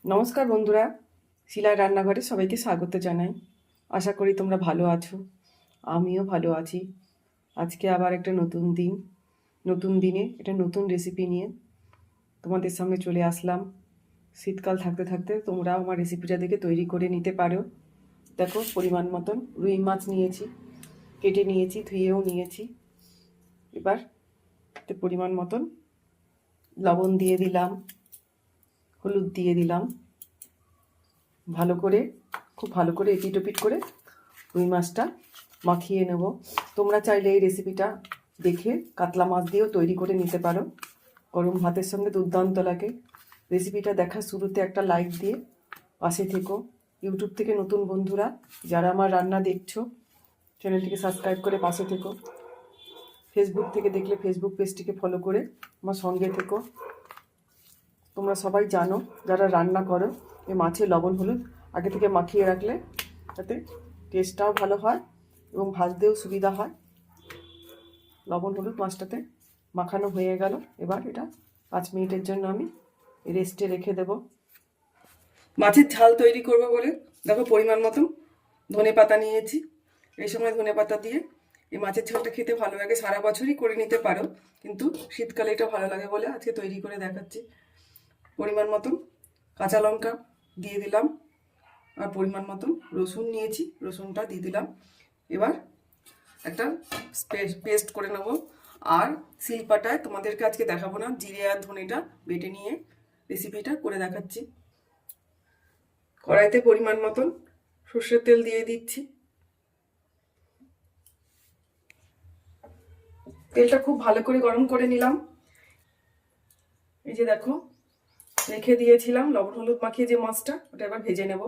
নমস্কার বন্ধুরা, শিলার রান্নাঘরে সবাইকে স্বাগত জানাই। আশা করি তোমরা ভালো আছো, আমিও ভালো আছি। আজকে আবার একটা নতুন দিনে একটা নতুন রেসিপি নিয়ে তোমাদের সামনে চলে আসলাম। শীতকাল থাকতে থাকতে তোমরা আমার রেসিপিটা দেখে তৈরি করে নিতে পারো। দেখো, পরিমাণ মতন রুই মাছ নিয়েছি, কেটে নিয়েছি, ধুয়েও নিয়েছি। এবার পরিমাণ মতন লবণ দিয়ে দিলাম, হলুদ দিয়ে দিলাম। খুব ভালো করে এপিট ওপিট করে রুই মাছটা মাখিয়ে নেব। তোমরা চাইলে এই রেসিপিটা দেখে কাতলা মাছ দিয়েও তৈরি করে নিতে পারো। গরম ভাতের সঙ্গে দুর্দান্ত লাগে। রেসিপিটা দেখার শুরুতে একটা লাইক দিয়ে পাশে থেকো। ইউটিউব থেকে নতুন বন্ধুরা যারা আমার রান্না দেখছো, চ্যানেলটিকে সাবস্ক্রাইব করে পাশে থেকো। ফেসবুক থেকে দেখলে ফেসবুক পেজটিকে ফলো করে আমার সঙ্গে থেকো। তোমরা সবাই জানো, যারা রান্না করো, এই মাছে লবণ হলুদ আগে থেকে মাখিয়ে রাখলে তাতে টেস্টটাও ভালো হয় এবং ভাজতেও সুবিধা হয়। লবণ হলুদ মাছটাতে মাখানো হয়ে গেল। এবার এটা 5 মিনিটের জন্য আমি রেস্টে রেখে দেব। মাছের ঝাল তৈরি করব বলে দেখো পরিমাণ মতন ধনে পাতা নিয়েছি। এই সময় ধনে পাতা দিয়ে এই মাছের ঝালটা খেতে ভালো লাগে। সারা বছরই করে নিতে পারো, কিন্তু শীতকালে এটা ভালো লাগে বলে আজকে তৈরি করে দেখাচ্ছি। পরিমাণ মতন কাঁচা লঙ্কা দিয়ে দিলাম, আর পরিমাণ মতন রসুন নিয়েছি, রসুনটা দিয়ে দিলাম। এবার একটা পেস্ট করে নেব। আর শিলপাটায় তোমাদেরকে আজকে দেখাবো না, জিরে আর ধনেটা বেটে নিয়ে রেসিপিটা করে দেখাচ্ছি। কড়াইতে পরিমাণ মতন সর্ষের তেল দিয়ে দিচ্ছি। তেলটা খুব ভালো করে গরম করে নিলাম। এই যে দেখো, রেখে দিয়েছিলাম লবণ হলুদ মাখিয়ে যে মাছটা, ওটা এবার ভেজে নেব।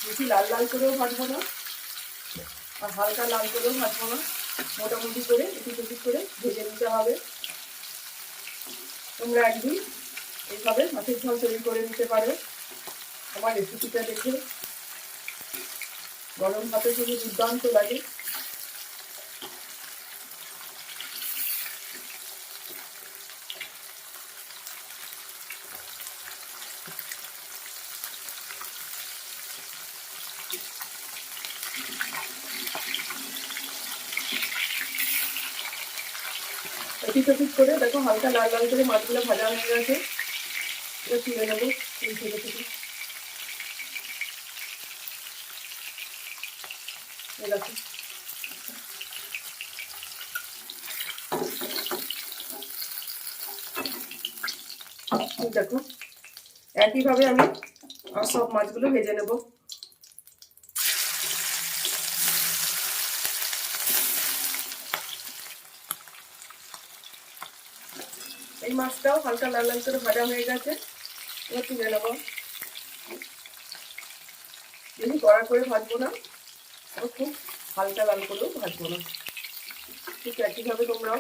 বেশি লাল লাল করেও ভাজবো না, আর হালকা লাল করেও ভাজবো না, মোটামুটি করে একটু করে ভেজে নিতে হবে। তোমরা একদিন এইভাবে মাছের ঝাল তৈরি করে নিতে পারো। আমার রেসিপিটা দেখে গরম ভাতের সঙ্গে দুর্দান্ত লাগে। এপিট করে দেখো হালকা লাল লাল করে মাছগুলো ভাজা হয়ে গেছে। এবার তুলে নেবো এই থেকে থেকে। দেখো, দেখো একইভাবে আমি আর সব মাছগুলো ভেজে নেব। এই মাছটাও হালকা লাল লাল করে ভাজা হয়ে গেছে। এবার তুলে নেব। বেশি কড়া করে ভাজবো না, খুব হালকা লাল করেও ভাজবো না। ঠিক একইভাবে তোমরাও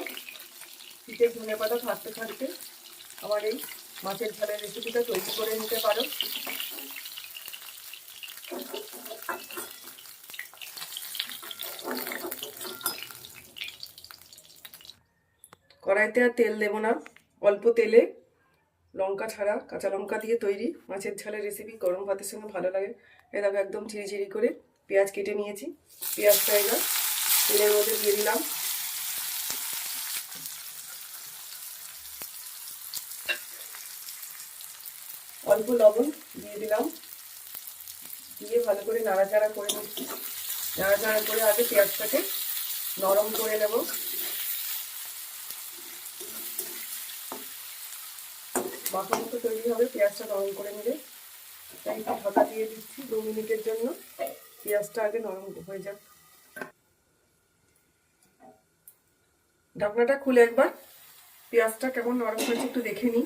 শীতের ধনে পাতা থাকতে থাকতে আমার এই মাছের ঝালের রেসিপিটা তৈরি করে নিতে পারো। কড়াইতে আর তেল দেবো না, অল্প তেলে লঙ্কা ছাড়া কাঁচা লঙ্কা দিয়ে তৈরি মাছের ঝালের রেসিপি গরম ভাতের সঙ্গে ভালো লাগে। এই দেখো একদম ঝিরিঝিরি করে পেঁয়াজ কেটে নিয়েছি। পেঁয়াজটা এবার তেলের মধ্যে দিয়ে দিলাম। অল্প লবণ দিয়ে দিলাম, দিয়ে ভালো করে নাড়াচাড়া করে নিচ্ছি। নাড়াচাড়া করে আগে পেঁয়াজটাকে নরম করে নেব। মাখা মতো তৈরি হবে পেঁয়াজটা নরম করে নিলে। তাই একটু ঢাকা দিয়ে দিচ্ছি 2 মিনিটের জন্য, পেঁয়াজটা আগে নরম হয়ে যাক। ঢাকনাটা খুলে একবার পেঁয়াজটা কেমন নরম হয়েছে একটু দেখে নিই।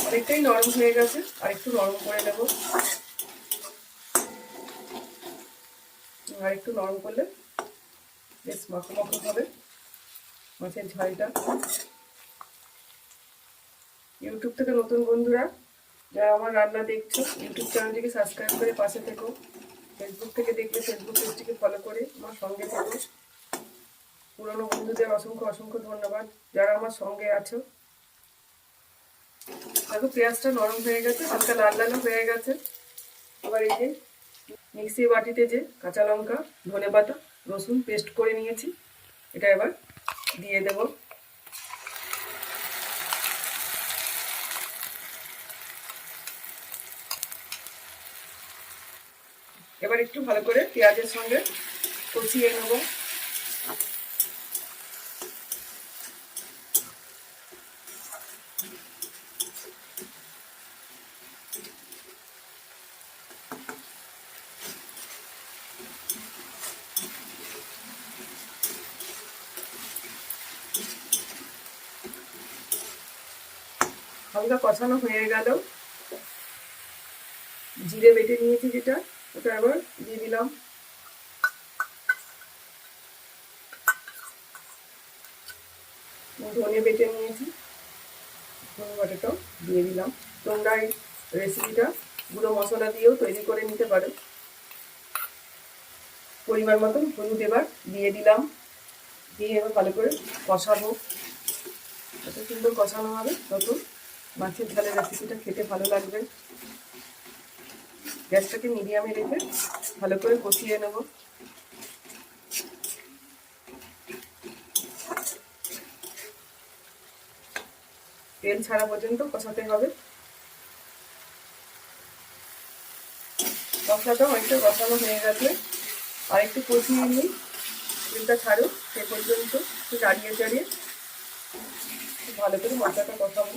অনেকটাই নরম হয়ে গেছে, আর একটু নরম করে নেব। আর একটু নরম করলে বেশ মাখো মাখো হবে মাছের ঝালটা। ইউটিউব থেকে নতুন বন্ধুরা যারা আমার রান্না দেখছো, ইউটিউব চ্যানেলটিকে সাবস্ক্রাইব করে পাশে থেকো। ফেসবুক থেকে দেখলে ফেসবুক পেজটিকে ফলো করে আমার সঙ্গে থেকো। পুরনো বন্ধুদের অসংখ্য অসংখ্য ধন্যবাদ, যারা আমার সঙ্গে আছো। দেখো পেঁয়াজটা নরম হয়ে গেছে, হালকা লাল লালও হয়ে গেছে। আবার এই যে মিক্সি বাটিতে যে কাঁচা লঙ্কা, ধনেপাতা, রসুন পেস্ট করে নিয়েছি, এটা এবার দিয়ে দেব। এবার একটু ভালো করে পেঁয়াজের সঙ্গে কষিয়ে নেব। হালকা কষানো হয়ে গেল, জিরে বেটে নিয়েছি যেটা, ওটা এবার দিয়ে দিলাম। ধনে বেটে নিয়েছি, ধনে বাটাটাও দিয়ে দিলাম। তোমরা এই রেসিপিটা গুঁড়ো মশলা দিয়েও তৈরি করে নিতে পারো। পরিমাণ মতন হলুদ এবার দিয়ে দিলাম, দিয়ে এবার ভালো করে কষাবো। যত সুন্দর কষানো হবে তত মাছের ঝালের রেসিপিটা খেতে ভালো লাগবে। গ্যাসটাকে মিডিয়ামে রেখে ভালো করে কষিয়ে নেব। তেল ছাড়া পর্যন্ত কষাতে হবে। মশলাটা অনেকটা কষানো হয়ে গেছে, আর একটু কষিয়ে নিই, তেলটা ছাড়ুক সে পর্যন্ত একটু নাড়িয়ে চাড়িয়ে ভালো করে মশলাটা কষাবো।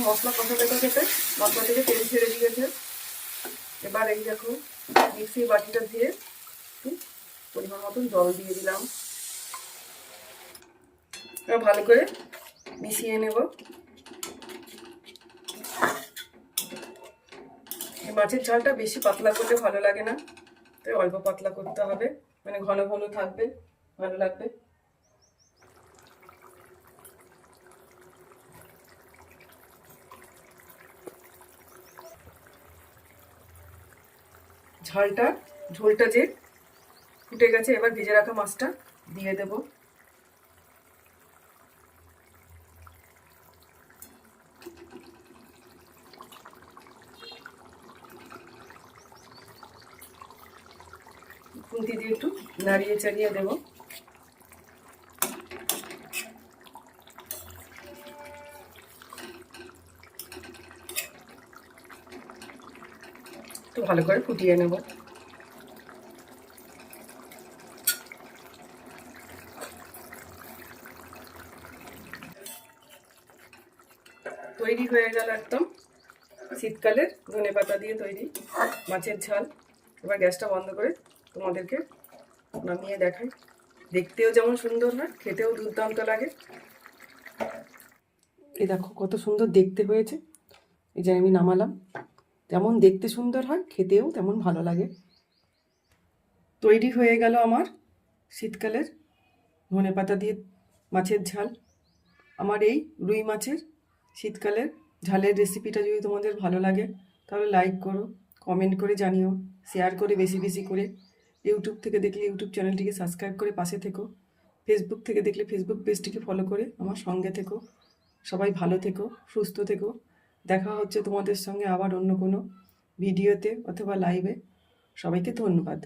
মশলা কষাতে কষাতে মশলা থেকে তেল ছেড়ে দিয়েছে। এবার এই দেখো মিক্সির বাটিটা দিয়ে একটু পরিমাণ মতন জল দিয়ে দিলাম। এবার ভালো করে মিশিয়ে নেব। এই মাছের ঝালটা বেশি পাতলা করলে ভালো লাগে না, তাই অল্প পাতলা করতে হবে, মানে ঘন ঘন থাকবে, ভালো লাগবে। ঝোলটা যে ফুটে গেছে, এবার ভেজে রাখা মাছটা দিয়ে দেব। খুন্তি দিয়ে একটু নাড়িয়ে চাড়িয়ে দেব। একটু ভালো করে ফুটিয়ে নেব। তৈরি হয়ে গেল একদম শীতকালের ধনেপাতা দিয়ে তৈরি মাছের ঝাল। এবার গ্যাসটা বন্ধ করে তোমাদেরকে নামিয়ে দেখাই। দেখতেও যেমন সুন্দর হয়, খেতেও দুর্দান্ত লাগে। এই দেখো কত সুন্দর দেখতে হয়েছে। এই যে আমি নামালাম, যেমন দেখতে সুন্দর হয় খেতেও তেমন ভালো লাগে। তৈরি হয়ে গেল আমার শীতকালের ধনেপাতা দিয়ে মাছের ঝাল। আমার এই রুই মাছের শীতকালের ঝালের রেসিপিটা যদি তোমাদের ভালো লাগে তাহলে লাইক করো, কমেন্ট করে জানিও, শেয়ার করে বেশি বেশি করে। ইউটিউব থেকে দেখলে ইউটিউব চ্যানেলটিকে সাবস্ক্রাইব করে পাশে থেকো। ফেসবুক থেকে দেখলে ফেসবুক পেজটিকে ফলো করে আমার সঙ্গে থেকো। সবাই ভালো থেকো, সুস্থ থেকো। দেখা হচ্ছে তোমাদের সঙ্গে আবার অন্য কোনো ভিডিওতে অথবা লাইভে। সবাইকে ধন্যবাদ।